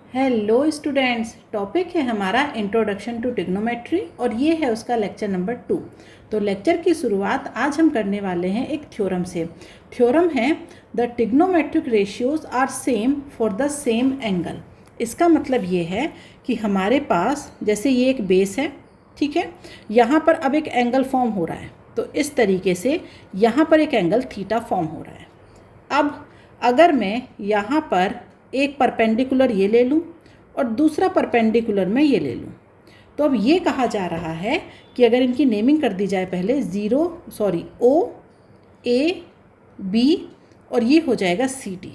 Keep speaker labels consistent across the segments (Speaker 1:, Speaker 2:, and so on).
Speaker 1: Hello students, topic है हमारा introduction to trigonometry और ये है उसका लेक्चर नंबर 2। तो लेक्चर की शुरुआत आज हम करने वाले हैं एक थ्योरम से। थ्योरम है the trigonometric ratios are same for the same angle. इसका मतलब ये है कि हमारे पास जैसे ये एक बेस है, ठीक है, यहाँ पर अब एक एंगल फॉर्म हो रहा है, तो इस तरीके से यहाँ पर एक एंगल थीटा फॉर्म हो रहा है। अब अगर मैं यहाँ पर एक परपेंडिकुलर ये ले लूँ और दूसरा परपेंडिकुलर मैं ये ले लूँ, तो अब ये कहा जा रहा है कि अगर इनकी नेमिंग कर दी जाए पहले ओ ए बी और ये हो जाएगा सी डी।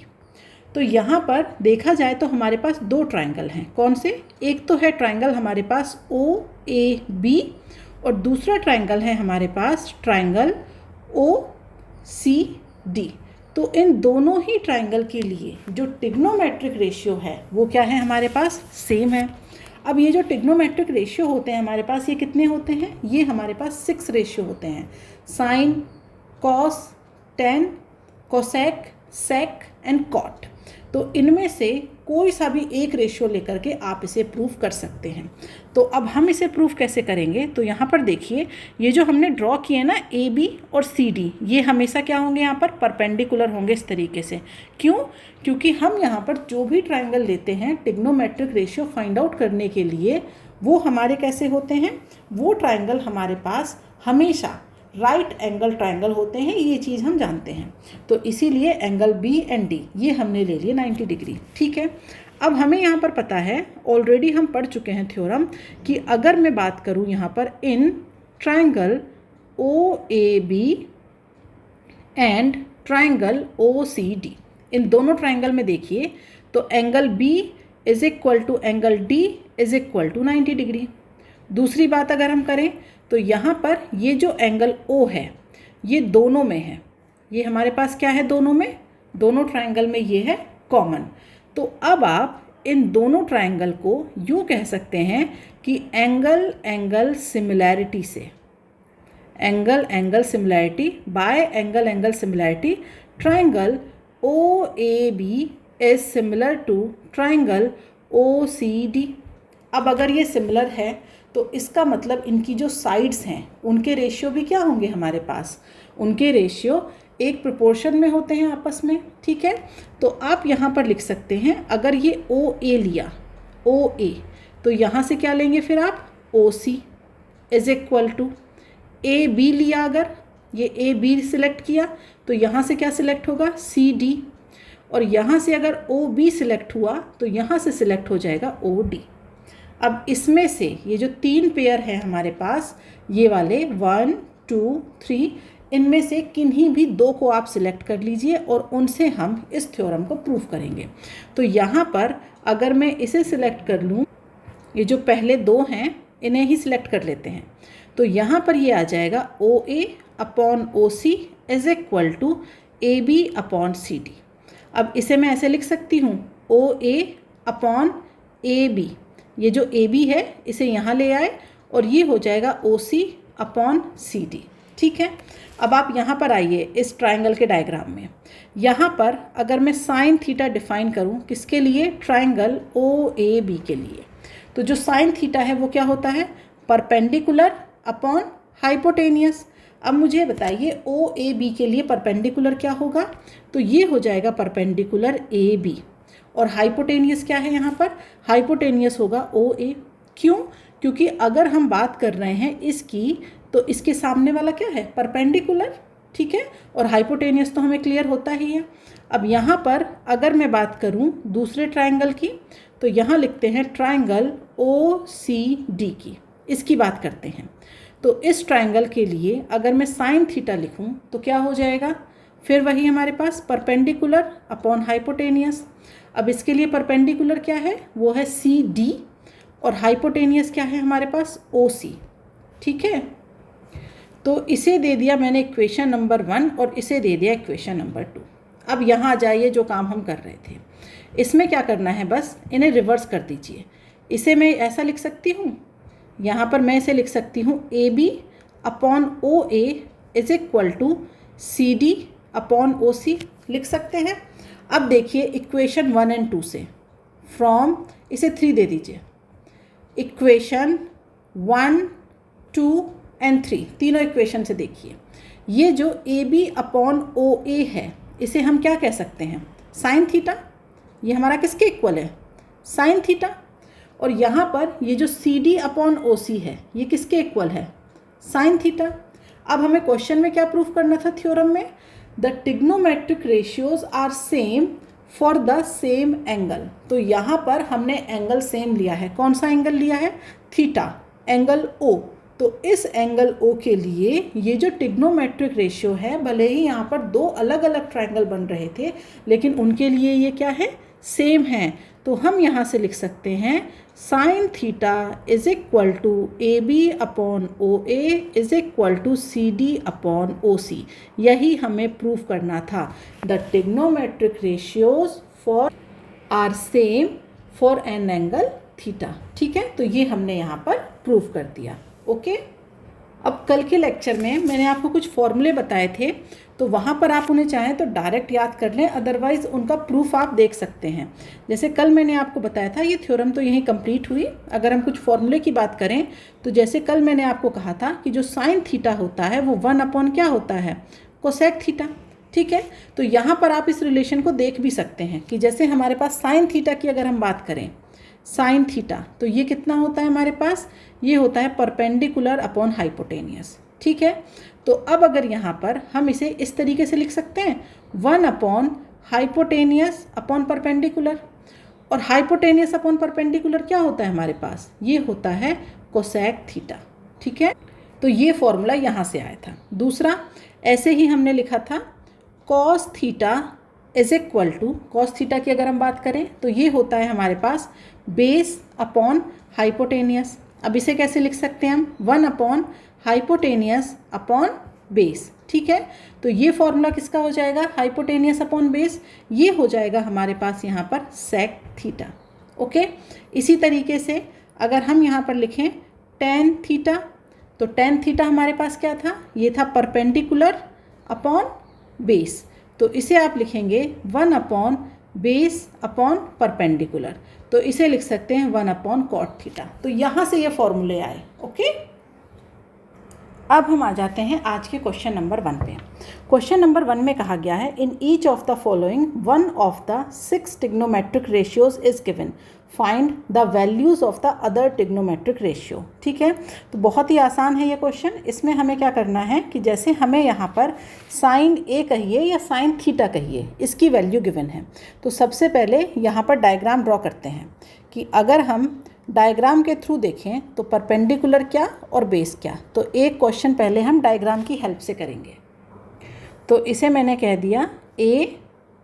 Speaker 1: तो यहाँ पर देखा जाए तो हमारे पास दो ट्रायंगल हैं। कौन से? एक तो है ट्रायंगल हमारे पास ओ ए बी और दूसरा ट्रायंगल है हमारे पास ट्रायंगल ओ सी डी। तो इन दोनों ही ट्रायंगल के लिए जो ट्रिग्नोमेट्रिक रेशियो है वो क्या है, हमारे पास सेम है। अब ये जो ट्रिग्नोमेट्रिक रेशियो होते हैं हमारे पास, ये कितने होते हैं? ये हमारे पास 6 रेशियो होते हैं। Sine, cos, tan, cosec, sec and cot. तो इनमें से कोई सा भी एक रेशियो लेकर के आप इसे प्रूव कर सकते हैं। तो अब हम इसे प्रूव कैसे करेंगे? तो यहाँ पर देखिए, ये जो हमने ड्रॉ किए ना ए बी और सी डी, ये हमेशा क्या होंगे? यहाँ पर परपेंडिकुलर होंगे इस तरीके से। क्यों? क्योंकि हम यहाँ पर जो भी ट्रायंगल लेते हैं ट्रिग्नोमेट्रिक रेशियो फाइंड आउट करने के लिए, वो हमारे कैसे होते हैं? वो ट्रायंगल हमारे पास हमेशा राइट एंगल ट्रायंगल होते हैं, ये चीज़ हम जानते हैं। तो इसीलिए एंगल बी एंड डी ये हमने ले लिए 90 डिग्री, ठीक है। अब हमें यहाँ पर पता है, ऑलरेडी हम पढ़ चुके हैं थ्योरम, कि अगर मैं बात करूँ यहाँ पर इन triangle O A B and triangle O C D, इन दोनों ट्रायंगल में देखिए तो angle B is equal to angle D is equal to 90 degree. दूसरी बात अगर हम करें तो यहाँ पर ये जो एंगल O है ये दोनों में है। ये हमारे पास क्या है? दोनों में, दोनों ट्रायंगल में ये है कॉमन। तो अब आप इन दोनों ट्रायंगल को यूँ कह सकते हैं कि एंगल एंगल सिमिलैरिटी से, angle angle similarity by angle angle similarity, triangle O A B is similar to triangle O C D. अब अगर ये सिमिलर है तो इसका मतलब इनकी जो साइड्स हैं उनके रेशियो भी क्या होंगे हमारे पास? उनके रेशियो एक प्रोपोर्शन में होते हैं आपस में, ठीक है। तो आप यहाँ पर लिख सकते हैं, अगर ये ओ ए लिया, ओ ए, तो यहाँ से क्या लेंगे फिर आप? O C is equal to A B लिया, अगर ये ए बी सिलेक्ट किया तो यहाँ से क्या सिलेक्ट होगा? C D. और यहाँ से अगर ओ बी सिलेक्ट हुआ तो यहाँ से सिलेक्ट हो जाएगा ओ डी। अब इसमें से ये जो 3 पेयर है हमारे पास, ये वाले 1 2 3, इनमें से किन्हीं भी 2 को आप सिलेक्ट कर लीजिए और उनसे हम इस थ्योरम को प्रूव करेंगे। तो यहाँ पर अगर मैं इसे सिलेक्ट कर लूँ, ये जो पहले 2 हैं इन्हें ही सिलेक्ट कर लेते हैं, तो यहाँ पर ये आ जाएगा O A upon O C is equal to A B upon C D. अब इसे मैं ऐसे लिख सकती हूँ, ओ ए अपॉन ए बी, ये जो ए बी है इसे यहाँ ले आए और ये हो जाएगा ओ सी अपॉन सी डी, ठीक है। अब आप यहाँ पर आइए इस ट्रायंगल के डायग्राम में। यहाँ पर अगर मैं साइन थीटा डिफाइन करूँ, किसके लिए? ट्रायंगल ओ ए बी के लिए। तो जो साइन थीटा है वो क्या होता है? Perpendicular upon hypotenuse. अब मुझे बताइए ओ ए बी के लिए परपेंडिकुलर क्या होगा? तो ये हो जाएगा परपेंडिकुलर ए बी, और हाइपोटेनियस क्या है यहाँ पर? हाइपोटेनियस होगा ओ ए। क्यों? क्योंकि अगर हम बात कर रहे हैं इसकी, तो इसके सामने वाला क्या है? परपेंडिकुलर, ठीक है। और हाइपोटेनियस तो हमें क्लियर होता ही है। अब यहाँ पर अगर मैं बात करूँ दूसरे ट्रायंगल की, तो यहाँ लिखते हैं ट्रायंगल ओ सी डी की, इसकी बात करते हैं। तो इस ट्रायंगल के लिए अगर मैं साइन थीटा लिखूँ तो क्या हो जाएगा? फिर वही हमारे पास परपेंडिकुलर अपॉन हाइपोटेनियस। अब इसके लिए परपेंडिकुलर क्या है? वो है सी डी, और हाइपोटेनियस क्या है हमारे पास? ओ सी, ठीक है। तो इसे दे दिया मैंने इक्वेशन नंबर 1 और इसे दे दिया इक्वेशन नंबर 2। अब यहाँ आ जाइए, जो काम हम कर रहे थे इसमें क्या करना है, बस इन्हें रिवर्स कर दीजिए। इसे मैं ऐसा लिख सकती हूँ, यहाँ पर मैं इसे लिख सकती हूँ A B upon O A is equal to C D upon O C, लिख सकते हैं। अब देखिए इक्वेशन 1 और 2 से, फ्रॉम, इसे 3 दे दीजिए, इक्वेशन 1, 2 एंड 3, तीनों इक्वेशन से देखिए ये जो ए बी अपॉन ओ ए है इसे हम क्या कह सकते हैं, साइन थीटा। ये हमारा किसके इक्वल है, साइन थीटा। और यहाँ पर ये जो सी डी अपॉन ओ सी है ये किसके इक्वल है, साइन थीटा। अब हमें क्वेश्चन में क्या प्रूफ करना था थ्योरम में, the trigonometric ratios are same for the same angle. तो यहाँ पर हमने एंगल सेम लिया है, कौन सा एंगल लिया है, थीटा, एंगल ओ। तो इस एंगल ओ के लिए ये जो ट्रिग्नोमेट्रिक रेशियो है, भले ही यहाँ पर 2 अलग अलग ट्रायंगल बन रहे थे लेकिन उनके लिए ये क्या है, सेम है। तो हम यहाँ से लिख सकते हैं sine theta is equal to A B upon O A is equal to C D upon O C. यही हमें प्रूफ करना था, the trigonometric ratios for are same for an angle theta. ठीक है, तो ये हमने यहाँ पर प्रूफ कर दिया। ओके, अब कल के लेक्चर में मैंने आपको कुछ फॉर्मूले बताए थे, तो वहाँ पर आप उन्हें चाहें तो डायरेक्ट याद कर लें, अदरवाइज़ उनका प्रूफ आप देख सकते हैं। जैसे कल मैंने आपको बताया था, ये थ्योरम तो यहीं कंप्लीट हुई। अगर हम कुछ फॉर्मूले की बात करें तो जैसे कल मैंने आपको कहा था कि जो साइन थीटा होता है वो 1 अपॉन क्या होता है, कोसेक थीटा। ठीक है, तो यहाँ पर आप इस रिलेशन को देख भी सकते हैं कि जैसे हमारे पास साइन थीटा की अगर हम बात करें, साइन थीटा, तो ये कितना होता है हमारे पास, ये होता है परपेंडिकुलर अपॉन हाइपोटेनियस। ठीक है, तो अब अगर यहाँ पर हम इसे इस तरीके से लिख सकते हैं, 1 अपॉन हाइपोटेनियस अपॉन परपेंडिकुलर। और हाइपोटेनियस अपॉन परपेंडिकुलर क्या होता है हमारे पास, ये होता है कोसेक थीटा। ठीक है, तो ये फॉर्मूला यहाँ से आया था। दूसरा, ऐसे ही हमने लिखा था cos theta is equal to, cos theta की अगर हम बात करें तो ये होता है हमारे पास बेस अपॉन हाइपोटेनियस। अब इसे कैसे लिख सकते हैं हम, 1 अपॉन हाइपोटेनियस अपॉन बेस। ठीक है, तो ये फॉर्मूला किसका हो जाएगा, हाइपोटेनियस अपॉन बेस, ये हो जाएगा हमारे पास यहाँ पर सेक थीटा। ओके, इसी तरीके से अगर हम यहाँ पर लिखें टेन थीटा, तो टेन थीटा हमारे पास क्या था, ये था परपेंडिकुलर अपॉन बेस। तो इसे आप लिखेंगे 1 अपॉन बेस अपॉन परपेंडिकुलर, तो इसे लिख सकते हैं 1 अपॉन कॉट थीटा। तो यहाँ से ये फॉर्मूले आए। ओके, अब हम आ जाते हैं आज के क्वेश्चन नंबर 1 पे। क्वेश्चन नंबर 1 में कहा गया है, in each of the following one of the 6 trigonometric ratios is given, find the values of the other trigonometric ratio. ठीक है, तो बहुत ही आसान है ये क्वेश्चन। इसमें हमें क्या करना है कि जैसे हमें यहाँ पर साइन ए कहिए या साइन थीटा कहिए, इसकी वैल्यू गिवन है, तो सबसे पहले यहाँ पर डायग्राम ड्रॉ करते हैं कि अगर हम डायग्राम के थ्रू देखें तो परपेंडिकुलर क्या और बेस क्या। तो एक क्वेश्चन पहले हम डायग्राम की हेल्प से करेंगे। तो इसे मैंने कह दिया ए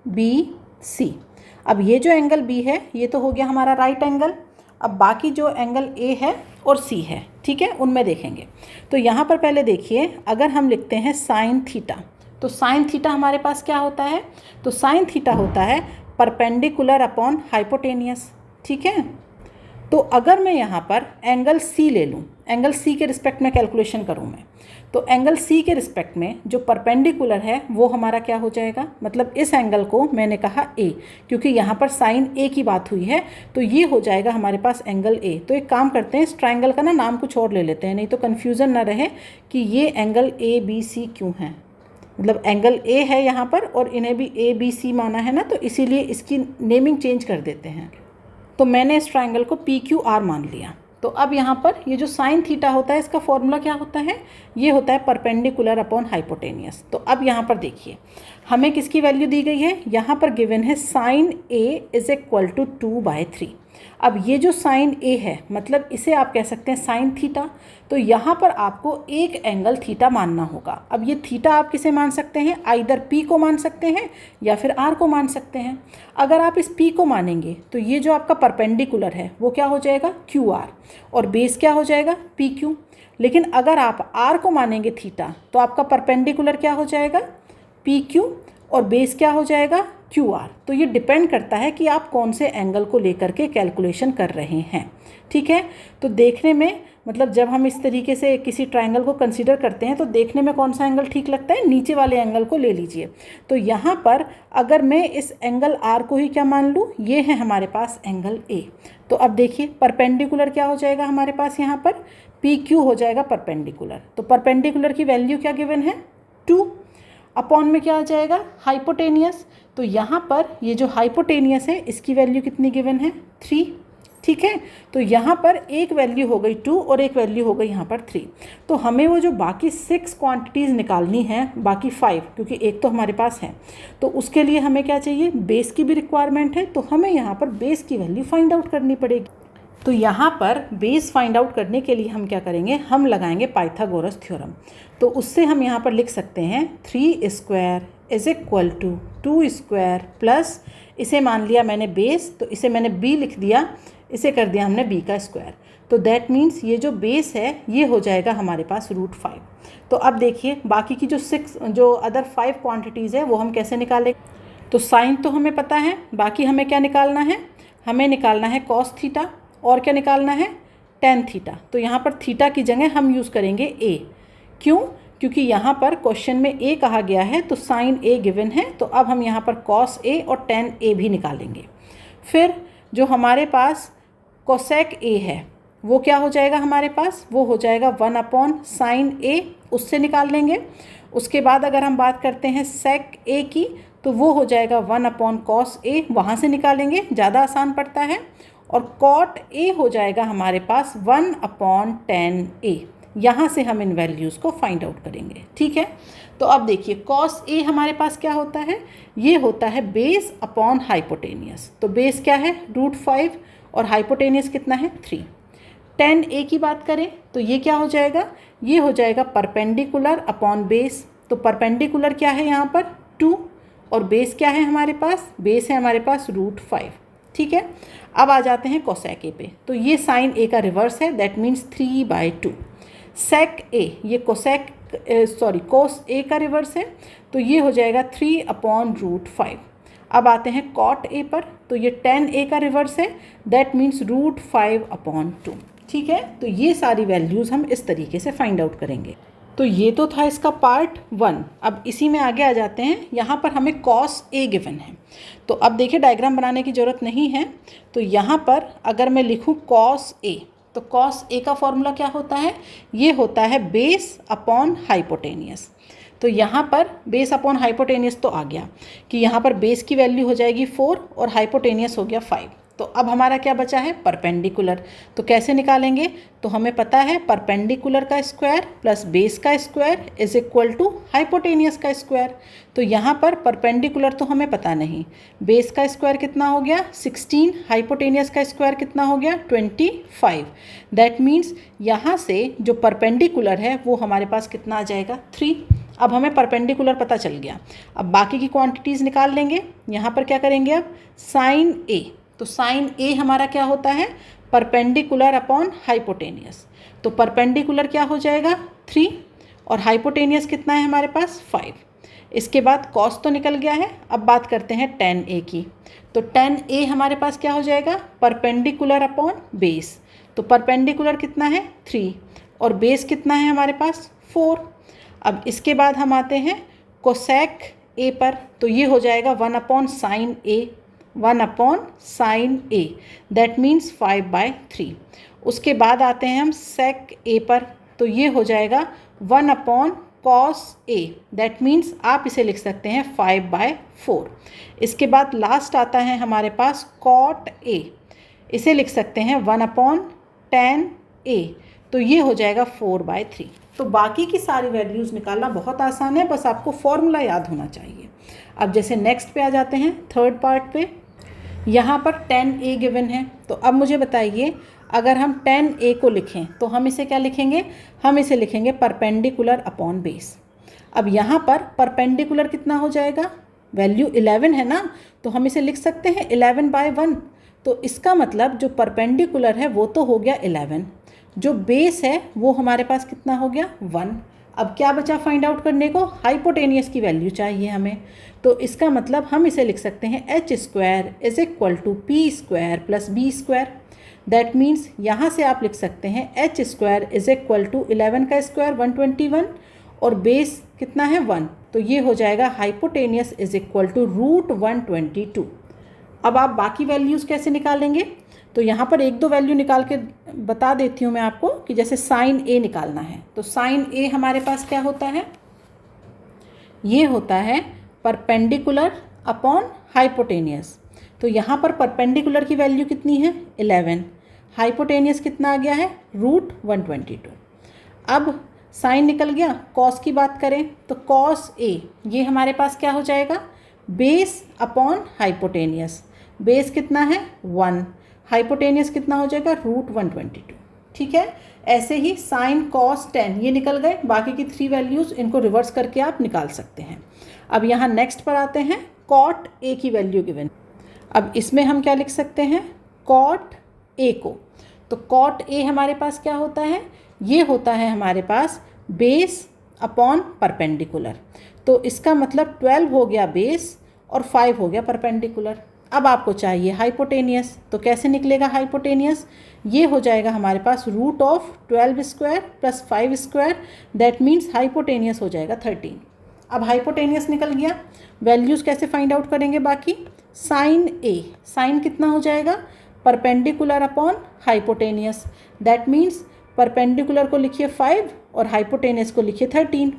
Speaker 1: बी सी। अब ये जो एंगल बी है ये तो हो गया हमारा राइट एंगल। अब बाकी जो एंगल ए है और सी है, ठीक है, उनमें देखेंगे। तो यहाँ पर पहले देखिए, अगर हम लिखते हैं साइन थीटा, तो साइन थीटा हमारे पास क्या होता है, तो साइन थीटा होता है परपेंडिकुलर अपॉन हाइपोटेनियस। ठीक है, तो अगर मैं यहाँ पर एंगल सी ले लूँ, एंगल सी के रिस्पेक्ट में कैलकुलेशन करूँ मैं, तो एंगल सी के रिस्पेक्ट में जो परपेंडिकुलर है वो हमारा क्या हो जाएगा, मतलब इस एंगल को मैंने कहा ए, क्योंकि यहाँ पर साइन ए की बात हुई है, तो ये हो जाएगा हमारे पास एंगल ए। तो एक काम करते हैं, इस ट्रायंगल का ना नाम कुछ और ले लेते हैं, नहीं तो कन्फ्यूज़न ना रहे कि ये एंगल ए बी सी क्यों है। मतलब एंगल ए है यहाँ पर और इन्हें भी ए बी सी माना है ना, तो इसीलिए इसकी नेमिंग चेंज कर देते हैं। तो मैंने इस ट्रायंगल को पी क्यू आर मान लिया। तो अब यहाँ पर ये जो साइन थीटा होता है इसका फॉर्मूला क्या होता है, ये होता है परपेंडिकुलर अपॉन हाइपोटेनियस। तो अब यहाँ पर देखिए हमें किसकी वैल्यू दी गई है, यहाँ पर गिवन है sine A is equal to 2/3। अब ये जो साइन ए है मतलब इसे आप कह सकते हैं साइन थीटा। तो यहाँ पर आपको एक एंगल थीटा मानना होगा। अब ये थीटा आप किसे मान सकते हैं, आइदर पी को मान सकते हैं या फिर आर को मान सकते हैं। अगर आप इस पी को मानेंगे तो ये जो आपका परपेंडिकुलर है वो क्या हो जाएगा, क्यू आर, और बेस क्या हो जाएगा, पी क्यू। लेकिन अगर आप आर को मानेंगे थीटा तो आपका परपेंडिकुलर क्या हो जाएगा, पी क्यू, और बेस क्या हो जाएगा, QR। तो ये डिपेंड करता है कि आप कौन से एंगल को लेकर के कैलकुलेशन कर रहे हैं, ठीक है। तो देखने में मतलब जब हम इस तरीके से किसी ट्रायंगल को कंसीडर करते हैं तो देखने में कौन सा एंगल ठीक लगता है, नीचे वाले एंगल को ले लीजिए। तो यहाँ पर अगर मैं इस एंगल R को ही क्या मान लूँ, ये है हमारे पास एंगल A। तो अब देखिए परपेंडिकुलर क्या हो जाएगा हमारे पास, यहाँ पर PQ हो जाएगा परपेंडिकुलर। तो परपेंडिकुलर की वैल्यू क्या गिवन है, 2 अपॉन में क्या आ जाएगा, हाइपोटेनियस। तो यहाँ पर ये जो हाइपोटेनियस है इसकी वैल्यू कितनी गिवन है, 3, ठीक है। तो यहाँ पर एक वैल्यू हो गई 2 और एक वैल्यू हो गई यहाँ पर 3। तो हमें वो जो बाकी 6 क्वांटिटीज़ निकालनी है, बाकी 5 क्योंकि एक तो हमारे पास है, तो उसके लिए हमें क्या चाहिए, बेस की भी रिक्वायरमेंट है। तो हमें यहाँ पर बेस की वैल्यू फाइंड आउट करनी पड़ेगी। तो यहाँ पर बेस फाइंड आउट करने के लिए हम क्या करेंगे, हम लगाएंगे पाइथागोरस थ्योरम। तो उससे हम यहाँ पर लिख सकते हैं 3² = 2² प्लस, इसे मान लिया मैंने बेस, तो इसे मैंने b लिख दिया, इसे कर दिया हमने b का स्क्वायर। तो दैट मीन्स ये जो बेस है ये हो जाएगा हमारे पास √5। तो अब देखिए बाकी की जो अदर 5 क्वांटिटीज़ है वो हम कैसे निकालें। तो साइन तो हमें पता है, बाकी हमें क्या निकालना है, हमें निकालना है cos थीटा और क्या निकालना है, tan थीटा। तो यहाँ पर थीटा की जगह हम यूज़ करेंगे a। क्यों, क्योंकि यहाँ पर क्वेश्चन में a कहा गया है तो साइन a गिवन है। तो अब हम यहाँ पर cos a और tan a भी निकालेंगे। फिर जो हमारे पास कोसेक a है वो क्या हो जाएगा हमारे पास, वो हो जाएगा 1/sin a, उससे निकाल लेंगे। उसके बाद अगर हम बात करते हैं sec a की तो वो हो जाएगा 1/cos a, वहाँ से निकालेंगे, ज़्यादा आसान पड़ता है। और cot a हो जाएगा हमारे पास 1/tan a। यहाँ से हम इन वैल्यूज़ को फाइंड आउट करेंगे, ठीक है। तो अब देखिए cos a हमारे पास क्या होता है, ये होता है बेस अपॉन हाइपोटेनियस। तो बेस क्या है, √5 और हाइपोटेनियस कितना है, 3। tan a की बात करें तो ये क्या हो जाएगा, ये हो जाएगा परपेंडिकुलर अपॉन बेस। तो परपेंडिकुलर क्या है यहाँ पर 2 और बेस क्या है हमारे पास, बेस है हमारे पास √5, ठीक है। अब आ जाते हैं कोसेक a पे। तो ये साइन a का रिवर्स है, दैट मीन्स 3/2। सेक a, ये कोस a का रिवर्स है, तो ये हो जाएगा 3/√5। अब आते हैं कॉट a पर, तो ये tan a का रिवर्स है, दैट मीन्स √5/2, ठीक है। तो ये सारी वैल्यूज़ हम इस तरीके से फाइंड आउट करेंगे। तो ये तो था इसका पार्ट 1। अब इसी में आगे आ जाते हैं, यहाँ पर हमें cos a गिवन है। तो अब देखिए डायग्राम बनाने की ज़रूरत नहीं है। तो यहाँ पर अगर मैं लिखूँ cos a, तो cos a का फॉर्मूला क्या होता है, ये होता है बेस अपॉन हाइपोटेनियस। तो यहाँ पर बेस अपॉन हाइपोटेनियस तो आ गया कि यहाँ पर बेस की वैल्यू हो जाएगी 4 और हाइपोटेनियस हो गया 5। तो अब हमारा क्या बचा है, परपेंडिकुलर। तो कैसे निकालेंगे, तो हमें पता है परपेंडिकुलर का स्क्वायर प्लस बेस का स्क्वायर = हाइपोटेनियस का स्क्वायर। तो यहाँ पर परपेंडिकुलर तो हमें पता नहीं, बेस का स्क्वायर कितना हो गया 16, हाइपोटेनियस का स्क्वायर कितना हो गया 25। दैट मीन्स यहाँ से जो परपेंडिकुलर है वो हमारे पास कितना आ जाएगा 3। अब हमें परपेंडिकुलर पता चल गया। अब बाकी की क्वांटिटीज़ निकाल लेंगे। यहाँ पर क्या करेंगे, अब साइन a, तो साइन a हमारा क्या होता है, परपेंडिकुलर अपॉन हाइपोटेनियस। तो परपेंडिकुलर क्या हो जाएगा 3 और हाइपोटेनियस कितना है हमारे पास 5। इसके बाद कॉस तो निकल गया है। अब बात करते हैं tan a की। तो tan a हमारे पास क्या हो जाएगा, परपेंडिकुलर अपॉन बेस। तो परपेंडिकुलर कितना है 3 और बेस कितना है हमारे पास 4। अब इसके बाद हम आते हैं कोसेक a पर। तो ये हो जाएगा 1/sin a, 1/sin a, that means 5/3। उसके बाद आते हैं हम सेक a पर। तो ये हो जाएगा 1/cos a, दैट मीन्स आप इसे लिख सकते हैं 5/4। इसके बाद लास्ट आता है हमारे पास कॉट a, इसे लिख सकते हैं 1/tan a। तो ये हो जाएगा 4/3। तो बाकी की सारी वैल्यूज़ निकालना बहुत आसान है, बस आपको फॉर्मूला याद होना चाहिए। अब जैसे नेक्स्ट पे आ जाते हैं, थर्ड पार्ट पे। यहाँ पर tan a गिवन है। तो अब मुझे बताइए, अगर हम tan a को लिखें तो हम इसे क्या लिखेंगे, हम इसे लिखेंगे परपेंडिकुलर अपॉन बेस। अब यहाँ पर परपेंडिकुलर कितना हो जाएगा, वैल्यू 11 है ना, तो हम इसे लिख सकते हैं 11/1। तो इसका मतलब जो परपेंडिकुलर है वो तो हो गया 11, जो बेस है वो हमारे पास कितना हो गया 1। अब क्या बचा फाइंड आउट करने को, हाइपोटेनियस की वैल्यू चाहिए हमें। तो इसका मतलब हम इसे लिख सकते हैं h square is equal to P square plus B square. That means यहाँ से आप लिख सकते हैं h square is equal to 11 का स्क्वायर 121 और बेस कितना है 1, तो ये हो जाएगा hypotenuse is equal to root 122। अब आप बाकी वैल्यूज़ कैसे निकालेंगे, तो यहाँ पर एक दो वैल्यू निकाल के बता देती हूँ मैं आपको कि जैसे साइन ए निकालना है, तो साइन ए हमारे पास क्या होता है, ये होता है परपेंडिकुलर अपॉन हाइपोटेनियस। तो यहाँ पर परपेंडिकुलर की वैल्यू कितनी है 11, हाइपोटेनियस कितना आ गया है रूट 122। अब साइन निकल गया, कॉस की बात करें तो कॉस ए ये हमारे पास क्या हो जाएगा, बेस अपॉन हाइपोटेनियस। बेस कितना है 1, हाइपोटेनियस कितना हो जाएगा रूट 122। ठीक है, ऐसे ही साइन कॉस टेन ये निकल गए, बाकी की 3 वैल्यूज़ इनको रिवर्स करके आप निकाल सकते हैं। अब यहाँ नेक्स्ट पर आते हैं, कॉट ए की वैल्यू गिवन। अब इसमें हम क्या लिख सकते हैं, कॉट ए को, तो कॉट ए हमारे पास क्या होता है, ये होता है हमारे पास बेस अपॉन परपेंडिकुलर। तो इसका मतलब 12 हो गया बेस और 5 हो गया परपेंडिकुलर। अब आपको चाहिए हाइपोटेनियस, तो कैसे निकलेगा हाइपोटेनियस, ये हो जाएगा हमारे पास root of 12 square plus 5 square, that means hypotenuse हो जाएगा 13। अब हाइपोटेनियस निकल गया, वैल्यूज़ कैसे फाइंड आउट करेंगे बाकी, साइन ए, साइन कितना हो जाएगा perpendicular upon hypotenuse, that means perpendicular को लिखिए 5 और हाइपोटेनियस को लिखिए 13।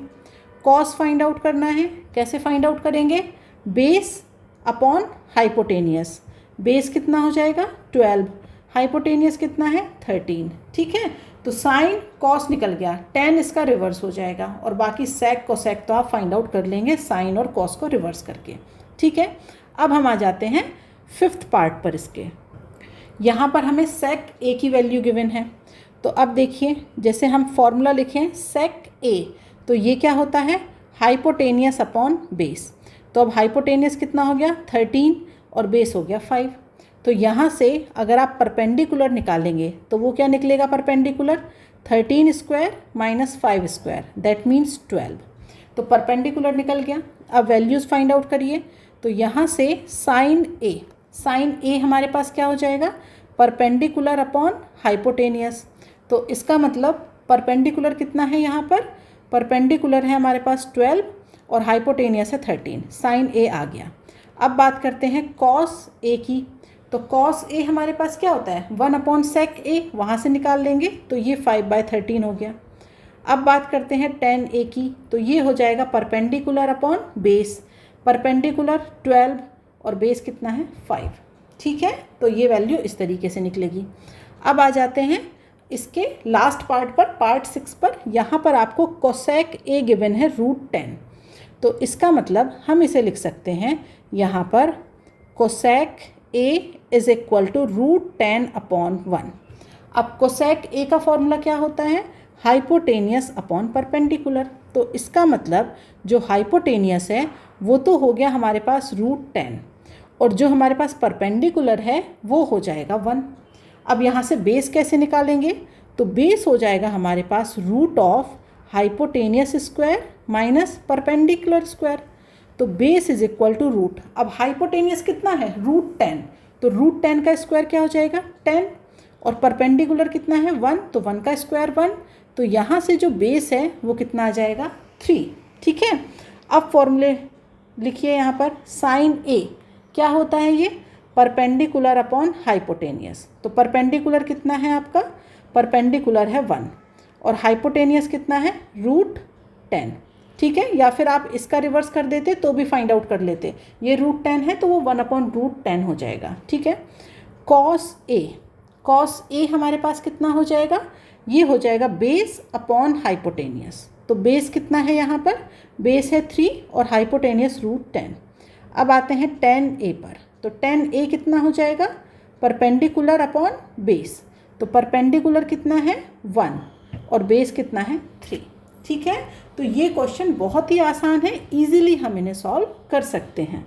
Speaker 1: कॉस फाइंड आउट करना है, कैसे फाइंड आउट करेंगे, बेस अपॉन हाइपोटेनियस, बेस कितना हो जाएगा 12, हाइपोटेनियस कितना है 13। ठीक है, तो साइन कॉस निकल गया, 10 इसका रिवर्स हो जाएगा और बाकी सेक कोसेक तो आप फाइंड आउट कर लेंगे साइन और कॉस को रिवर्स करके। ठीक है, अब हम आ जाते हैं 5th पार्ट पर इसके। यहाँ पर हमें सेक ए की वैल्यू गिवन है, तो अब देखिए जैसे हम फॉर्मूला लिखें सेक ए, तो ये क्या होता है हाइपोटेनियस अपॉन बेस। तो अब हाइपोटेनियस कितना हो गया 13 और बेस हो गया 5। तो यहाँ से अगर आप परपेंडिकुलर निकालेंगे तो वो क्या निकलेगा perpendicular, 13 square minus 5 square, that means 12। तो परपेंडिकुलर निकल गया। अब वैल्यूज़ फाइंड आउट करिए, तो यहाँ से साइन ए, साइन ए हमारे पास क्या हो जाएगा परपेंडिकुलर अपॉन हाइपोटेनियस। तो इसका मतलब परपेंडिकुलर कितना है, यहाँ पर परपेंडिकुलर है हमारे पास 12 और हाइपोटेनियस है 13, साइन ए आ गया। अब बात करते हैं कॉस ए की, तो कॉस ए हमारे पास क्या होता है 1 अपॉन सेक ए, वहाँ से निकाल लेंगे तो ये 5/13 हो गया। अब बात करते हैं टेन ए की, तो ये हो जाएगा परपेंडिकुलर अपॉन बेस, परपेंडिकुलर 12 और बेस कितना है 5। ठीक है, तो ये वैल्यू इस तरीके से निकलेगी। अब आ जाते हैं इसके लास्ट पार्ट पर, पार्ट 6 पर। यहाँ पर आपको कोसेक ए गिवन है रूट 10, तो इसका मतलब हम इसे लिख सकते हैं यहाँ पर cosec A is equal to root 10 upon 1। अब कोसेक ए का फॉर्मूला क्या होता है, हाइपोटेनियस अपॉन परपेंडिकुलर। तो इसका मतलब जो हाइपोटेनियस है वो तो हो गया हमारे पास रूट 10 और जो हमारे पास परपेंडिकुलर है वो हो जाएगा 1। अब यहाँ से बेस कैसे निकालेंगे, तो बेस हो जाएगा हमारे पास root of hypotenuse square minus perpendicular square. तो base is equal to root, अब हाइपोटेनियस कितना है रूट 10, तो रूट 10 का स्क्वायर क्या हो जाएगा 10 और परपेंडिकुलर कितना है 1, तो 1 का स्क्वायर 1। तो यहाँ से जो बेस है वो कितना आ जाएगा 3। ठीक है, अब फॉर्मूले लिखिए यहाँ पर, साइन ए क्या होता है ये परपेंडिकुलर अपॉन हाइपोटेनियस। तो परपेंडिकुलर कितना है आपका, परपेंडिकुलर है 1 और हाइपोटेनियस कितना है रूट 10। ठीक है, या फिर आप इसका रिवर्स कर देते तो भी फाइंड आउट कर लेते, ये रूट 10 है तो वो 1 अपॉन रूट 10 हो जाएगा। ठीक है, कॉस ए, कॉस ए हमारे पास कितना हो जाएगा, ये हो जाएगा बेस अपॉन हाइपोटेनियस। तो बेस कितना है यहाँ पर, बेस है 3 और हाइपोटेनियस रूट 10। अब आते हैं टेन ए पर, तो टेन ए कितना हो जाएगा परपेंडिकुलर अपॉन बेस। तो परपेंडिकुलर कितना है 1 और बेस कितना है 3। ठीक है, तो ये क्वेश्चन बहुत ही आसान है, इजीली हम इन्हें सॉल्व कर सकते हैं।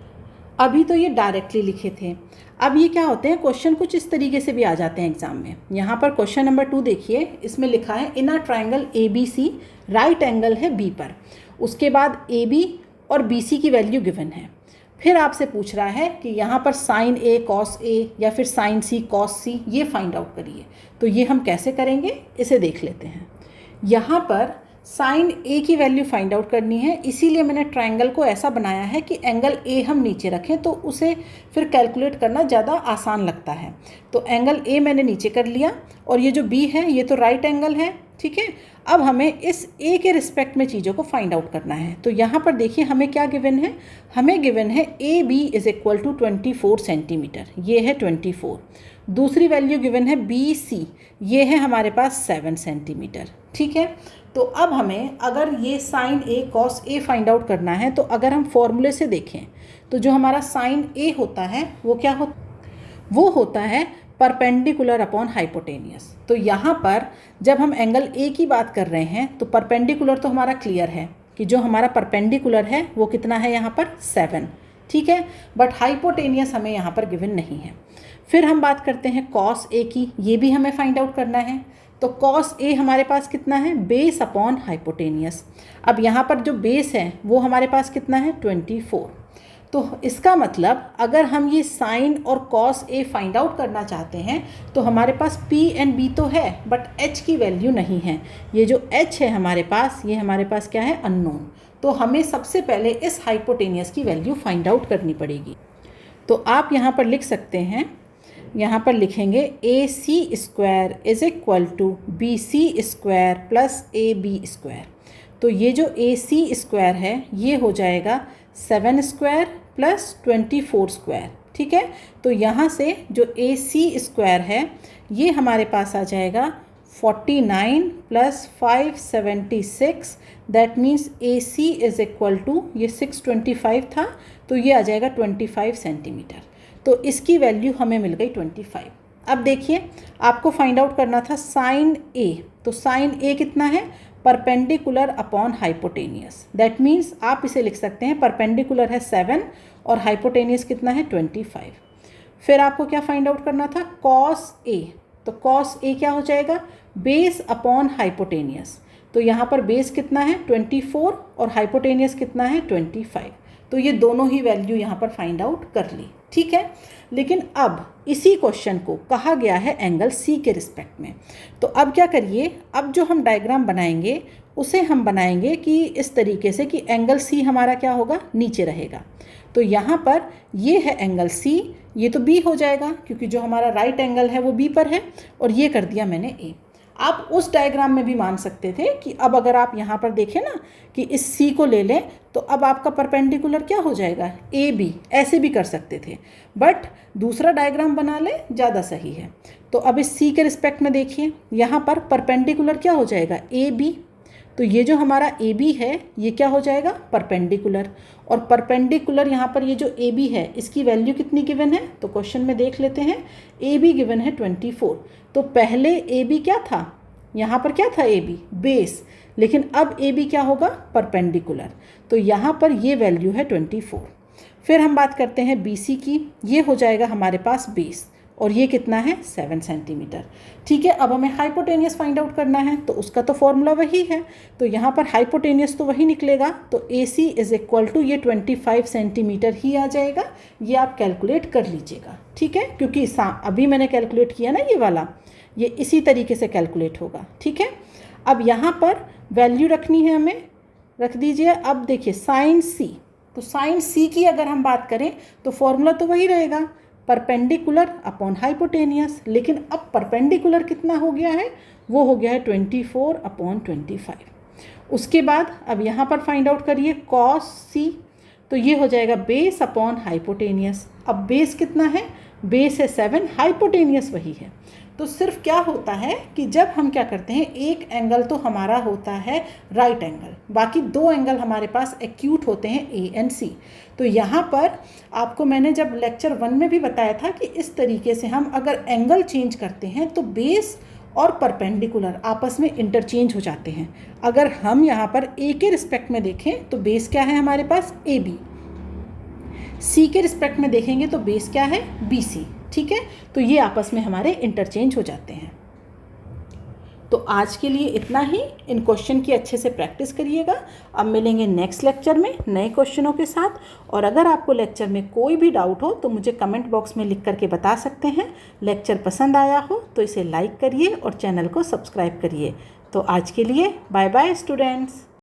Speaker 1: अभी तो ये डायरेक्टली लिखे थे, अब ये क्या होते हैं, क्वेश्चन कुछ इस तरीके से भी आ जाते हैं एग्जाम में। यहाँ पर क्वेश्चन नंबर 2 देखिए, इसमें लिखा है in a triangle ABC right angle है B पर, उसके बाद AB और BC की वैल्यू गिवन है। फिर आपसे पूछ रहा है कि यहाँ पर साइन A कॉस A या फिर साइन C कॉस C, ये फाइंड आउट करिए। तो ये हम कैसे करेंगे, इसे देख लेते हैं। यहाँ पर साइन A की वैल्यू फाइंड आउट करनी है, इसीलिए मैंने ट्रायंगल को ऐसा बनाया है कि एंगल A हम नीचे रखें तो उसे फिर कैलकुलेट करना ज़्यादा आसान लगता है। तो एंगल A मैंने नीचे कर लिया और ये जो B है ये तो राइट एंगल है, ठीक है। अब हमें इस A के रिस्पेक्ट में चीज़ों को फाइंड आउट करना है। तो यहाँ पर देखिए हमें क्या गिवन है, हमें गिवन है AB is equal to 24 centimetre, ये है 24। दूसरी वैल्यू गिवन है BC, ये है हमारे पास 7 सेंटीमीटर, ठीक है। तो अब हमें अगर ये sine A cos A find out करना है, तो अगर हम फॉर्मूले से देखें तो जो हमारा साइन A होता है वो क्या होता, वो होता है परपेंडिकुलर अपॉन हाइपोटेनियस। तो यहाँ पर जब हम एंगल A की बात कर रहे हैं तो परपेंडिकुलर तो हमारा क्लियर है कि जो हमारा परपेंडिकुलर है वो कितना है यहाँ पर 7, ठीक है। बट हाइपोटेनियस हमें यहाँ पर गिवन नहीं है। फिर हम बात करते हैं कॉस A की, ये भी हमें फाइंड आउट करना है। तो कॉस A हमारे पास कितना है, बेस अपॉन हाइपोटेनियस। अब यहाँ पर जो बेस है वो हमारे पास कितना है 24। तो इसका मतलब अगर हम ये साइन और कॉस A फाइंड आउट करना चाहते हैं तो हमारे पास P एंड B तो है बट H की वैल्यू नहीं है। ये जो H है हमारे पास, ये हमारे पास क्या है, अननोन। तो हमें सबसे पहले इस हाइपोटेनियस की वैल्यू फाइंड आउट करनी पड़ेगी। तो आप यहाँ पर लिख सकते हैं, यहाँ पर लिखेंगे AC square is equal to BC square plus AB square. तो ये जो AC स्क्वायर है ये हो जाएगा 7 स्क्वायर प्लस 24 स्क्वायर, ठीक है। तो यहाँ से जो AC स्क्वायर है ये हमारे पास आ जाएगा 49 plus 576, that means AC is equal to, ये 625 था तो ये आ जाएगा 25 सेंटीमीटर। तो इसकी वैल्यू हमें मिल गई 25। अब देखिए आपको फाइंड आउट करना था साइन A, तो साइन A कितना है, perpendicular upon hypotenuse. That means आप इसे लिख सकते हैं परपेंडिकुलर है 7 और हाइपोटेनियस कितना है 25। फिर आपको क्या फाइंड आउट करना था, कॉस A। तो कॉस A क्या हो जाएगा, बेस अपॉन हाइपोटेनियस। तो यहाँ पर बेस कितना है 24 और हाइपोटेनियस कितना है 25। तो ये दोनों ही वैल्यू यहाँ पर फाइंड आउट कर ली, ठीक है। लेकिन अब इसी क्वेश्चन को कहा गया है एंगल C के रिस्पेक्ट में। तो अब क्या करिए, अब जो हम डायग्राम बनाएंगे उसे हम बनाएंगे कि इस तरीके से कि एंगल C हमारा क्या होगा, नीचे रहेगा। तो यहाँ पर ये है एंगल C, ये तो B हो जाएगा क्योंकि जो हमारा राइट एंगल है वो B पर है, और ये कर दिया मैंने A। आप उस डायग्राम में भी मान सकते थे कि अब अगर आप यहाँ पर देखें ना कि इस C को ले लें तो अब आपका परपेंडिकुलर क्या हो जाएगा, AB, ऐसे भी कर सकते थे। बट दूसरा डायग्राम बना लें, ज़्यादा सही है। तो अब इस C के रिस्पेक्ट में देखिए, यहाँ पर परपेंडिकुलर क्या हो जाएगा, AB। तो ये जो हमारा AB है ये क्या हो जाएगा, परपेंडिकुलर। और परपेंडिकुलर यहाँ पर ये जो AB है इसकी वैल्यू कितनी गिवन है, तो क्वेश्चन में देख लेते हैं। AB गिवन है 24। तो पहले AB क्या था, यहाँ पर क्या था AB, बेस, लेकिन अब AB क्या होगा, परपेंडिकुलर। तो यहाँ पर ये वैल्यू है 24। फिर हम बात करते हैं BC की, ये हो जाएगा हमारे पास बेस, और ये कितना है 7 सेंटीमीटर, ठीक है। अब हमें हाइपोटेनियस फाइंड आउट करना है तो उसका तो फॉर्मूला वही है, तो यहाँ पर हाइपोटेनियस तो वही निकलेगा। तो AC इज इक्वल टू ये 25 सेंटीमीटर ही आ जाएगा। ये आप कैलकुलेट कर लीजिएगा, ठीक है, क्योंकि अभी मैंने कैलकुलेट किया ना ये वाला, ये इसी तरीके से कैलकुलेट होगा, ठीक है। अब यहाँ पर वैल्यू रखनी है हमें, रख दीजिए। अब देखिए साइन C, तो साइन C की अगर हम बात करें तो फॉर्मूला तो वही रहेगा, परपेंडिकुलर अपॉन हाइपोटेनियस। लेकिन अब परपेंडिकुलर कितना हो गया है, वो हो गया है 24 अपॉन 25। उसके बाद अब यहाँ पर फाइंड आउट करिए कॉस C, तो ये हो जाएगा बेस अपॉन हाइपोटेनियस। अब बेस कितना है, बेस है 7, हाइपोटेनियस वही है। तो सिर्फ क्या होता है कि जब हम क्या करते हैं, एक एंगल तो हमारा होता है राइट एंगल, बाकी दो एंगल हमारे पास एक्यूट होते हैं A एंड C। तो यहाँ पर आपको मैंने जब लेक्चर 1 में भी बताया था कि इस तरीके से हम अगर एंगल चेंज करते हैं तो बेस और परपेंडिकुलर आपस में इंटरचेंज हो जाते हैं। अगर हम यहाँ पर A के रिस्पेक्ट में देखें तो बेस क्या है हमारे पास AB, सी के रिस्पेक्ट में देखेंगे तो बेस क्या है, BC, ठीक है। तो ये आपस में हमारे इंटरचेंज हो जाते हैं। तो आज के लिए इतना ही। इन क्वेश्चन की अच्छे से प्रैक्टिस करिएगा। अब मिलेंगे नेक्स्ट लेक्चर में नए क्वेश्चनों के साथ। और अगर आपको लेक्चर में कोई भी डाउट हो तो मुझे कमेंट बॉक्स में लिख करके बता सकते हैं। लेक्चर पसंद आया हो तो इसे लाइक करिए और चैनल को सब्सक्राइब करिए। तो आज के लिए बाय बाय स्टूडेंट्स।